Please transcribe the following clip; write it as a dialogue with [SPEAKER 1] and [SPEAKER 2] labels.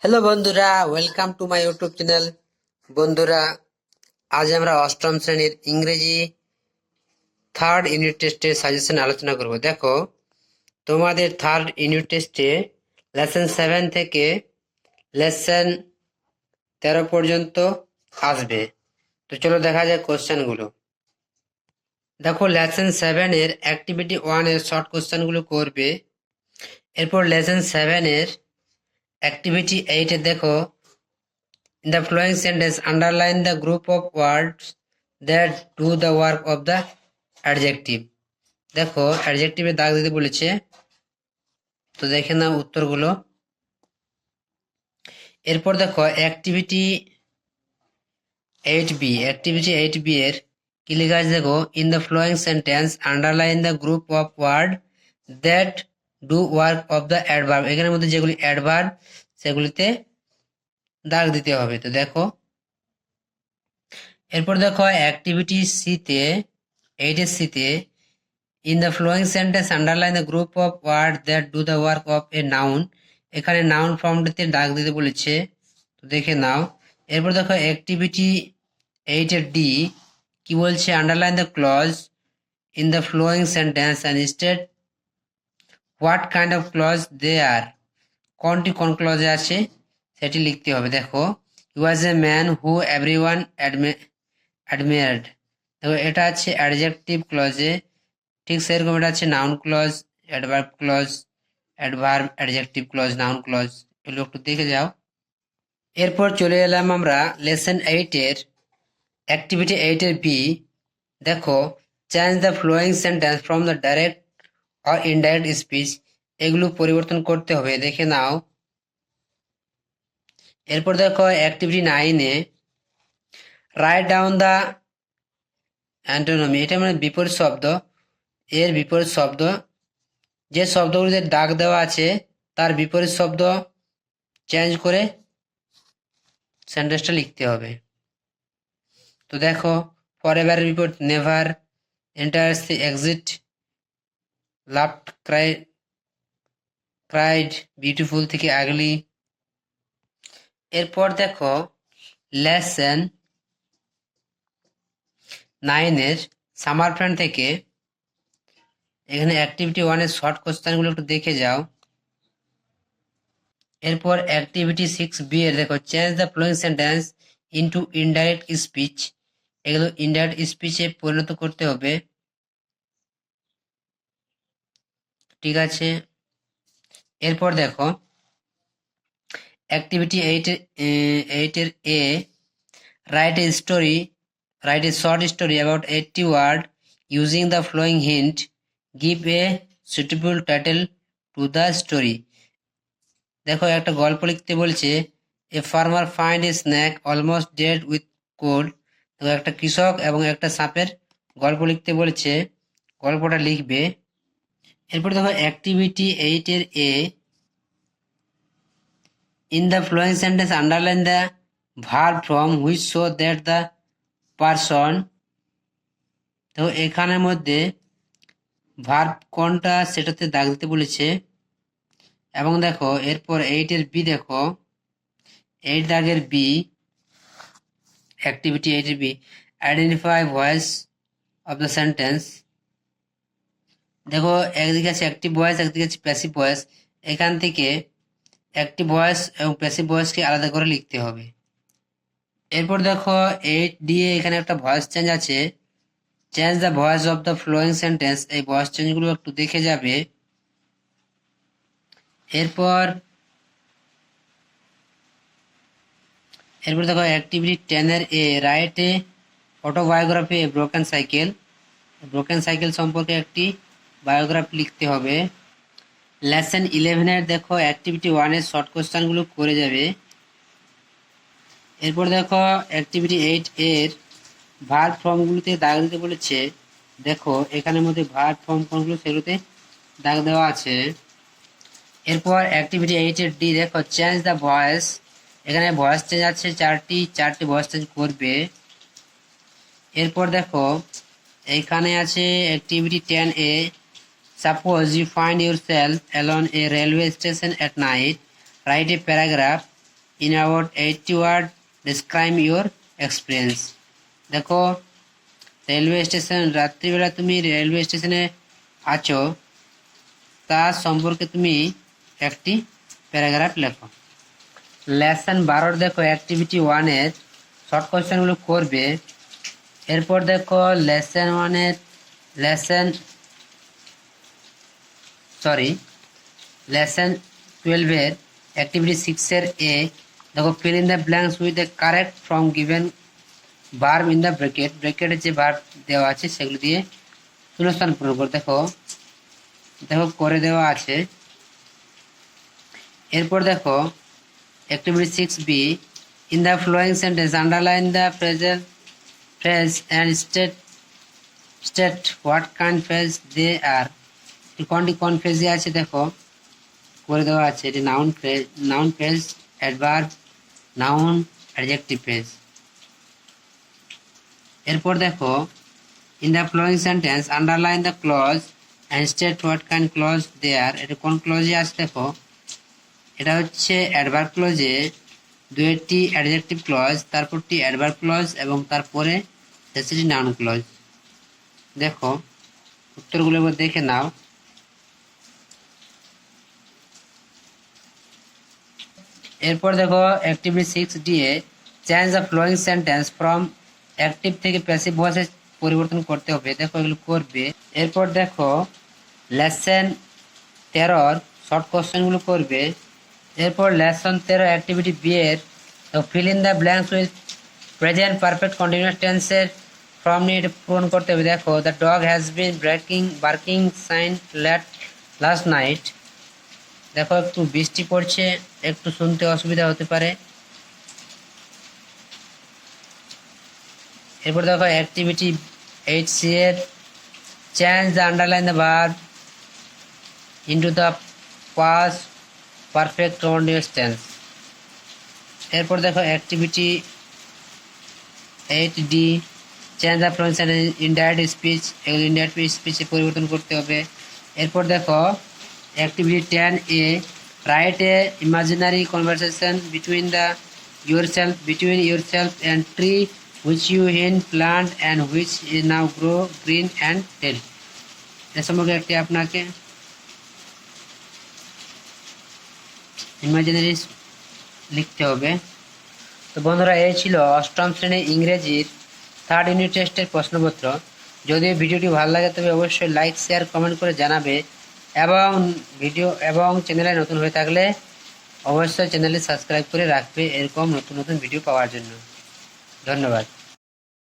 [SPEAKER 1] Hello বন্ধুরা, welcome to my YouTube channel. বন্ধুরা, আজ আমরা অষ্টম শ্রেণীর ইংরেজি থার্ড ইউনিট টেস্টের সাজেশন আলোচনা করব। দেখো, তোমাদের থার্ড ইউনিট টেস্টে লেসন 7 থেকে লেসন 13 পর্যন্ত আসবে। তো চলো দেখা যাক কোশ্চেনগুলো। দেখো, লেসন 7 এর অ্যাক্টিভিটি 1 এর শর্ট কোশ্চেনগুলো করবে। এরপর লেসন 7 এর অ্যাক্টিভিটি 8 এ দেখো, in the following sentence, underline the group of words that do the work of the adjective. দেখো, অ্যাডজেক্টিভে দাগ দিতে বলেছে, তো দেখে নাও উত্তরগুলো। এরপর দেখো অ্যাক্টিভিটি 8B এর কি লেখা আছে দেখো, in the following sentence underline the group of word that do work of the adverb. এখানের মধ্যে যেগুলি অ্যাডভার্ব সেগুলিতে দাগ দিতে হবে। তো দেখো, এরপর দেখো অ্যাক্টিভিটি সিতে 8C-তে in the following sentence underline the group of word that do the work of a noun. এখানে নাউন ফর্মটিতে দাগ দিতে বলেছে, তো দেখে নাও। এরপর দেখো অ্যাক্টিভিটি 8D কি বলছে, underline the clause in the following sentence and state what kind of clause they are. কোনটি কোন ক্লজে আছে সেটি লিখতে হবে। দেখো, হি ওয়াজ এ ম্যান হু এভরিওয়ান অ্যাডমিয়ার্ড। দেখো, এটা আছে অ্যাডজেক্টিভ ক্লজে, ঠিক সেরকম এটা আছে noun clause, adverb clause, adverb, adjective clause, noun clause. এগুলো একটু দেখে যাও। এরপর চলে এলাম আমরা লেসন 8 এর অ্যাক্টিভিটি 8 এর বি। দেখো, change the following sentence from the direct or indirect speech. এগুলো পরিবর্তন করতে হবে, দেখে নাও। এরপর দেখো অ্যাক্টিভিটি 9 এ রাইট ডাউন দ্য অ্যান্টোনমি। এটা মানে বিপরীত শব্দ, এর বিপরীত শব্দ, যে শব্দগুলিতে দাগ দেওয়া আছে তার বিপরীত শব্দ চেঞ্জ করে সেন্টেন্সটা লিখতে হবে। তো দেখো, ফরএভারের বিপরীত নেভার, এন্টার্স দি এক্সিট, লাভড ক্রাইড, বিউটিফুল থেকে আগলি। এরপর দেখো লেসন 9 এর সামার ফ্রেন্ড থেকে এখানে অ্যাক্টিভিটি 1 এর শর্ট কোশ্চেনগুলো একটু দেখে যাও। এরপর অ্যাক্টিভিটি 6B এর দেখো, change the following sentence into indirect speech. এগুলো ইনডাইরেক্ট স্পিচে পরিণত করতে হবে, ঠিক আছে। এরপর দেখো অ্যাক্টিভিটি 8 এর A, write a short story about 80 word using the following hint, give a suitable title to the story. দেখো, একটা গল্প লিখতে বলছে, a farmer find a snake almost dead with cold. তো একটা কৃষক এবং একটা সাপের গল্প লিখতে বলেছে, গল্পটা লিখবে। এরপর দেখো অ্যাক্টিভিটি 8 এর A, in the following sentence underline the verb from which show that the person. তো এখানের মধ্যে ভার্ব কোনটা সেটাতে দাগ দিতে বলেছে। এবং দেখো এরপর 8 এর বি, দেখো 8 দাগের বি, অ্যাক্টিভিটি 8 এর B, identify voice of the sentence. দেখো, একদিকে আছে অ্যাক্টিভ ভয়েস, একদিকে আছে প্যাসিভ ভয়েস। এখান থেকে অ্যাক্টিভ ভয়েস এবং প্যাসিভ ভয়েসকে আলাদা করে লিখতে হবে। এরপর দেখো 8D এখানে একটা ভয়েস চেঞ্জ আছে, change the voice of the following sentence. এই ভয়েস চেঞ্জগুলো একটু দেখে যাবে। এরপর দেখো অ্যাক্টিভিটি 10 এর A, write a autobiography a broken cycle সম্পর্কে একটি বায়োগ্রাফি লিখতে হবে। লেসন 11 এর দেখো অ্যাক্টিভিটি 1 এর শর্ট কোশ্চেনগুলো করে যাবে। এরপর দেখো অ্যাক্টিভিটি 8 এর ভার্ব ফর্মগুলোতে দাগ দিতে বলেছে। দেখো, এখানের মধ্যে ভার্ব ফর্ম কোনগুলো সেগুলোতে দাগ দেওয়া আছে। এরপর অ্যাক্টিভিটি 8 এর ডি, দেখো চেঞ্জ দ্য ভয়েস। এখানে ভয়েস চেঞ্জ আছে চারটি ভয়েস চেঞ্জ করবে। এরপর দেখো এখানে আছে activity 10 A, Suppose you find yourself alone a railway station at night. Write a paragraph in about 80 word describe your experience. দেখো রেলওয়ে স্টেশন, রাত্রিবেলা তুমি রেলওয়ে স্টেশনে আছো তার সম্পর্কে তুমি একটি প্যারাগ্রাফ লেখো। লেসন 12 দেখো অ্যাক্টিভিটি 1-এর শর্ট কোয়েশ্চেনগুলো করবে। এরপর দেখো লেসন 12-এর অ্যাক্টিভিটি 6-এর এ দেখো fill in the blanks with the correct from given verb in the ব্র্যাকেটে যে ভার্ব দেওয়া আছে সেগুলো দিয়ে শূন্যস্থান পূরণ করো। দেখো করে দেওয়া আছে। এরপর দেখো activity 6B in the following sentence underline the phrase and state what kind phrase they are. কোন ফ্রেজে আছে দেখো করে দেওয়া আছে। এটি noun phrase, adverb, noun, adjective phrase. এরপর দেখো in the following sentence underline the clause and state what kind clause they are. এটা কোন ক্লজে আছে দেখো, এটা হচ্ছে অ্যাডভার্ব ক্লজে দুইটি অ্যাডজেক্টিভ ক্লজ, তারপরটি অ্যাডভার্ব ক্লজ এবং তারপরে শেষেরটি নাউন ক্লজ। দেখো উত্তরগুলো এবার দেখে নাও। এরপর দেখো activity 6D A change the following sentence from active থেকে প্যাসিভ ভয়েসে পরিবর্তন করতে হবে। দেখো এগুলো করবে। এরপর দেখো লেসন 13-র শর্ট কোশ্চেনগুলো করবে। এরপর লেসন 13 অ্যাক্টিভিটি বি এর fill in the blanks with present perfect continuous টেন্সের ফর্ম নিয়ে পূরণ করতে হবে। দেখো the dog has been barking since last night. দেখো একটু বৃষ্টি পড়ছে, একটু শুনতে অসুবিধা হতে পারে। এরপর দেখো অ্যাক্টিভিটি 8C এর change the underline the verb into the past perfect continuous tense. এরপর দেখো activity 8D change the following sentence indirect speech, এগুলো ইনডাইরেক্ট স্পিচে পরিবর্তন করতে হবে। এরপর দেখো activity 10A write a imaginary conversation between yourself and tree which you had planted and which is now grow green and tall. এর সম্পর্কে একটি আপনাকে ইমাজিনারি লিখতে হবে। তো বন্ধুরা এই ছিল অষ্টম শ্রেণীর ইংরেজির 3rd ইউনিট টেস্টের প্রশ্নপত্র। যদি ভিডিওটি ভালো লাগে তবে অবশ্যই লাইক, শেয়ার, কমেন্ট করে জানাবে এবং চ্যানেলে নতুন হয়ে থাকলে অবশ্যই চ্যানেলটি সাবস্ক্রাইব করে রাখবে এরকম নতুন ভিডিও পাওয়ার জন্য। ধন্যবাদ।